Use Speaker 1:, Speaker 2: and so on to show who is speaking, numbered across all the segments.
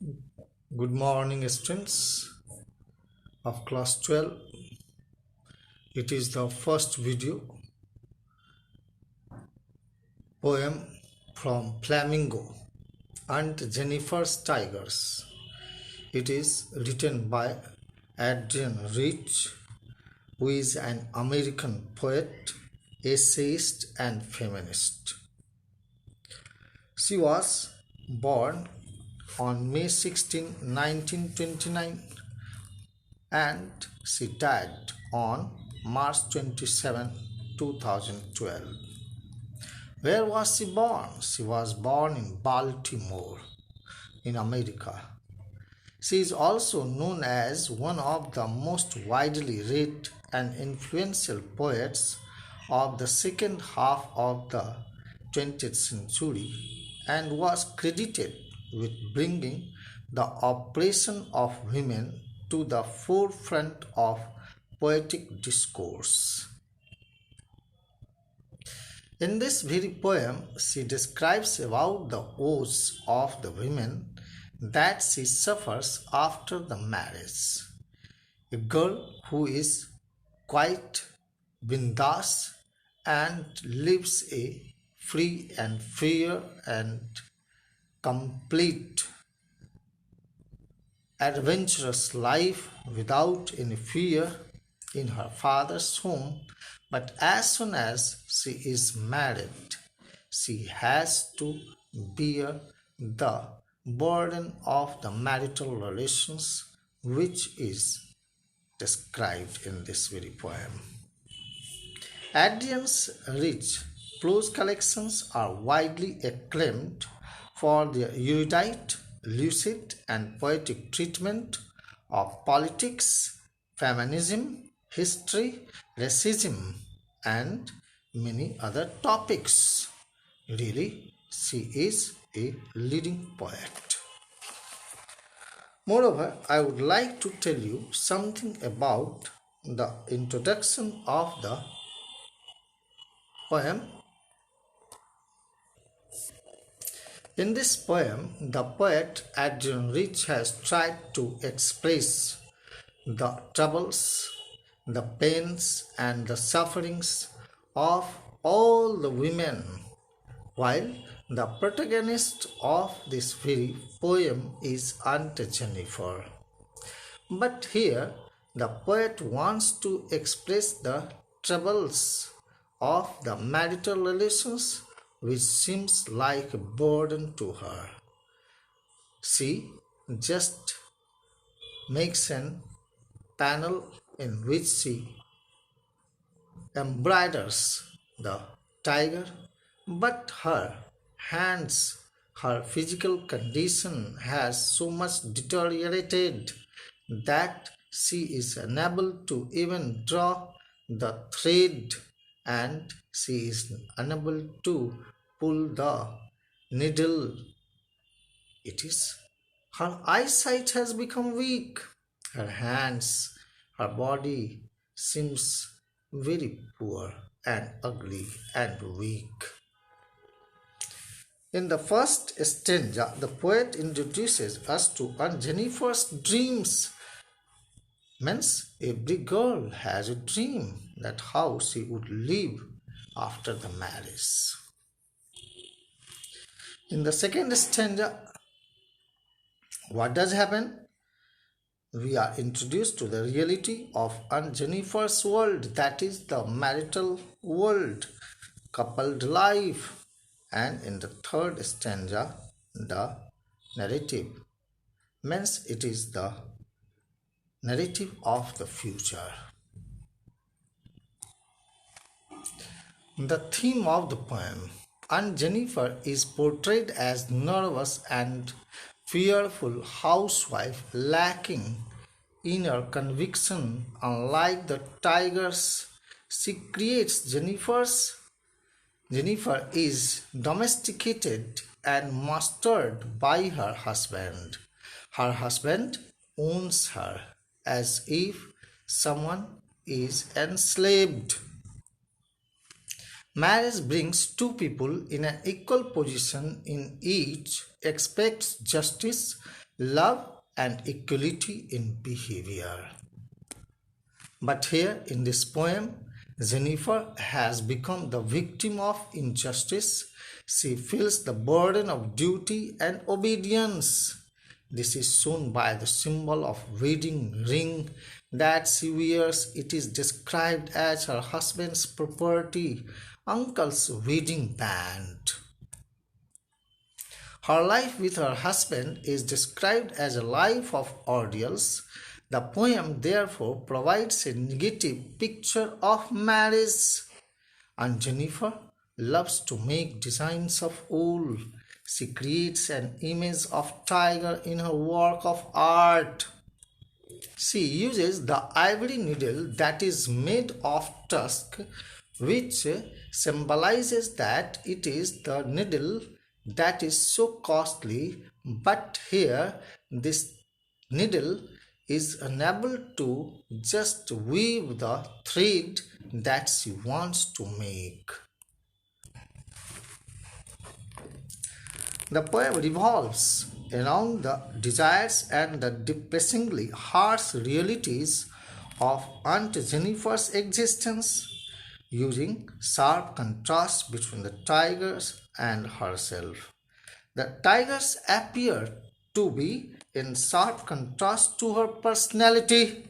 Speaker 1: Good morning, students of class 12. It is the first video poem from Flamingo and Jennifer's Tigers. It is written by Adrienne Rich, who is an American poet, essayist, and feminist. She was born on May 16, 1929, and she died on March 27, 2012. Where was she born? She was born in Baltimore, in America. She is also known as one of the most widely read and influential poets of the second half of the 20th century and was credited with bringing the oppression of women to the forefront of poetic discourse. In this very poem, she describes about the woes of the women that she suffers after the marriage. A girl who is quite bindas and lives a free and fair and complete adventurous life without any fear in her father's home, but as soon as she is married, she has to bear the burden of the marital relations, which is described in this very poem. Adrienne's rich prose collections are widely acclaimed for their erudite, lucid, and poetic treatment of politics, feminism, history, racism, and many other topics. Really, she is a leading poet. Moreover, I would like to tell you something about the introduction of the poem. In this poem, the poet Adrienne Rich has tried to express the troubles, the pains, and the sufferings of all the women, while the protagonist of this very poem is Aunt Jennifer. But here, the poet wants to express the troubles of the marital relations, which seems like a burden to her. She just makes an panel in which she embroiders the tiger, but her hands, her physical condition has so much deteriorated that she is unable to even draw the thread, and she is unable to pull the needle. It is her eyesight has become weak. Her hands, her body seems very poor and ugly and weak. In the first stanza, the poet introduces us to Aunt Jennifer's dreams. Means every girl has a dream that how she would live after the marriage. In the second stanza, what does happen? We are introduced to the reality of Aunt Jennifer's world, that is the marital world, coupled life. And in the third stanza, the narrative means it is the narrative of the future. The theme of the poem, Aunt Jennifer is portrayed as nervous and fearful housewife lacking inner conviction. Unlike the tigers she creates, Jennifer is domesticated and mastered by her husband. Her husband owns her as if someone is enslaved. Marriage brings two people in an equal position in each, expects justice, love, and equality in behavior. But here in this poem, Jennifer has become the victim of injustice. She feels the burden of duty and obedience. This is shown by the symbol of wedding ring that she wears. It is described as her husband's property, uncle's wedding band. Her life with her husband is described as a life of ordeals. The poem therefore provides a negative picture of marriage. And Jennifer loves to make designs of wool. She creates an image of tiger in her work of art. She uses the ivory needle that is made of tusk, which symbolizes that it is the needle that is so costly, but here this needle is unable to just weave the thread that she wants to make. The poem revolves around the desires and the depressingly harsh realities of Aunt Jennifer's existence, using sharp contrast between the tigers and herself. The tigers appear to be in sharp contrast to her personality.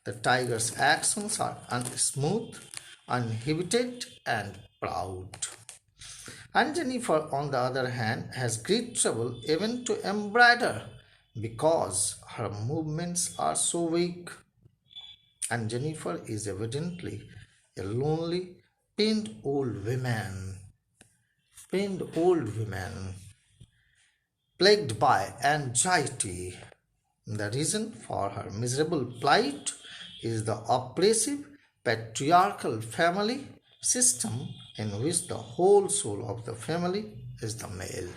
Speaker 1: The tiger's actions are unsmooth, uninhibited, and proud. And Jennifer, on the other hand, has great trouble even to embroider because her movements are so weak. And Jennifer is evidently a lonely, pained old woman. Plagued by anxiety. The reason for her miserable plight is the oppressive patriarchal family system in which the whole soul of the family is the male.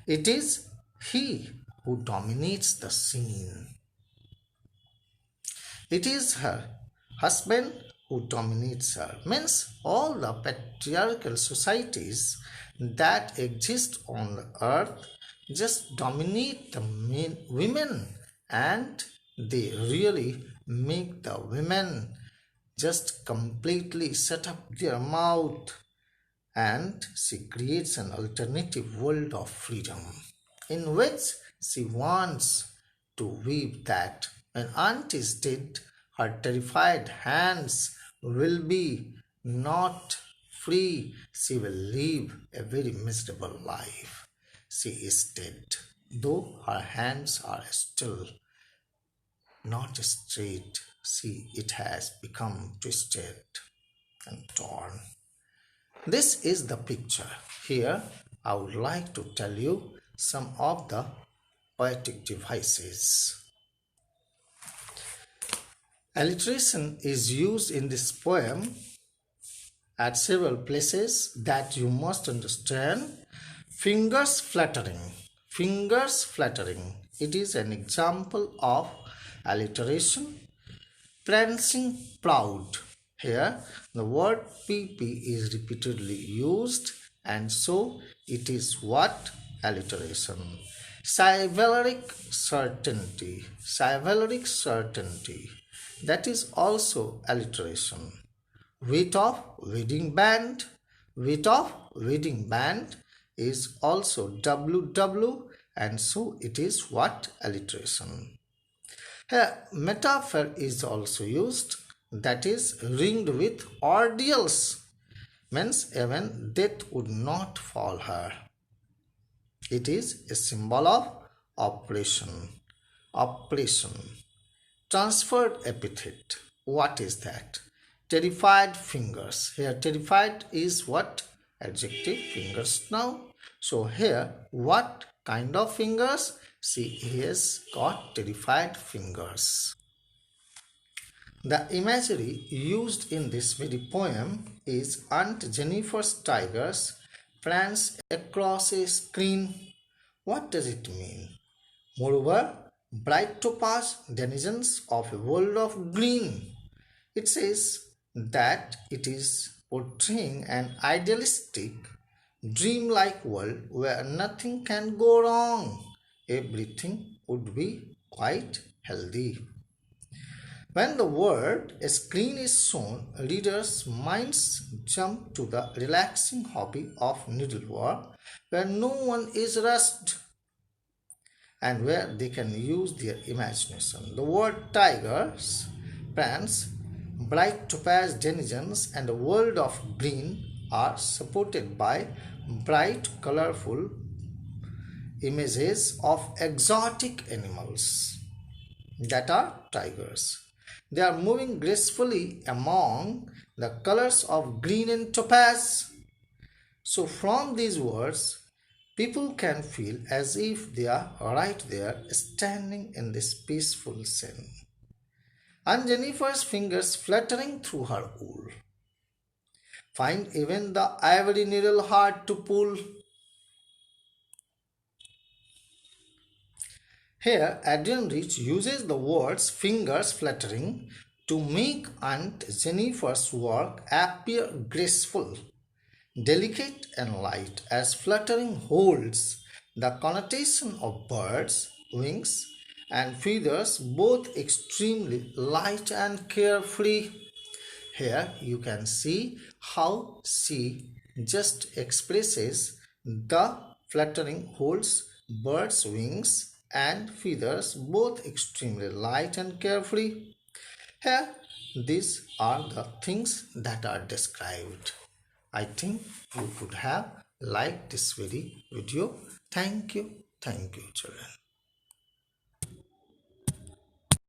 Speaker 1: It is he who dominates the scene. It is her husband who dominates her. Means all the patriarchal societies that exist on the earth just dominate the women, and they really make the women just completely shut up their mouth, and she creates an alternative world of freedom in which she wants to weave that when aunt is dead, her terrified hands will be not free. She will live a very miserable life. She is dead, though her hands are still not straight. See, it has become twisted and torn. This is the picture. Here, I would like to tell you some of the poetic devices. Alliteration is used in this poem at several places that you must understand. Fingers fluttering. Fingers fluttering. It is an example of alliteration. Prancing proud. Here the word pp is repeatedly used, and so it is what? Alliteration. Chivalric certainty. Chivalric certainty. That is also alliteration. Weight of wedding band. Weight of wedding band is also WW, and so it is what? Alliteration. Here, metaphor is also used, that is ringed with ordeals, means even death would not fall her. It is a symbol of oppression. Oppression. Transferred epithet. What is that? Terrified fingers. Here terrified is what? Adjective, fingers now. So here what kind of fingers? She has got terrified fingers. The imagery used in this very poem is Aunt Jennifer's tigers prance across a screen. What does it mean? Moreover, bright topaz, denizens of a world of green. It says that it is portraying an idealistic, dreamlike world where nothing can go wrong. everything would be quite healthy. When the word screen is shown, readers' minds jump to the relaxing hobby of needlework, where no one is rushed and where they can use their imagination. The word tigers, prance, bright topaz denizens, and a world of green are supported by bright, colorful images of exotic animals that are tigers. They are moving gracefully among the colors of green and topaz. So, from these words, people can feel as if they are right there standing in this peaceful scene. And Jennifer's fingers fluttering through her wool find even the ivory needle hard to pull. Here, Adrian Rich uses the words fingers fluttering to make Aunt Jennifer's work appear graceful, delicate, and light, as fluttering holds the connotation of birds, wings, and feathers, both extremely light and carefree. Here you can see how she just expresses the fluttering holds birds' wings and feathers, both extremely light and carefree. Here, these are the things that are described. I think you could have liked this video. Thank you, children.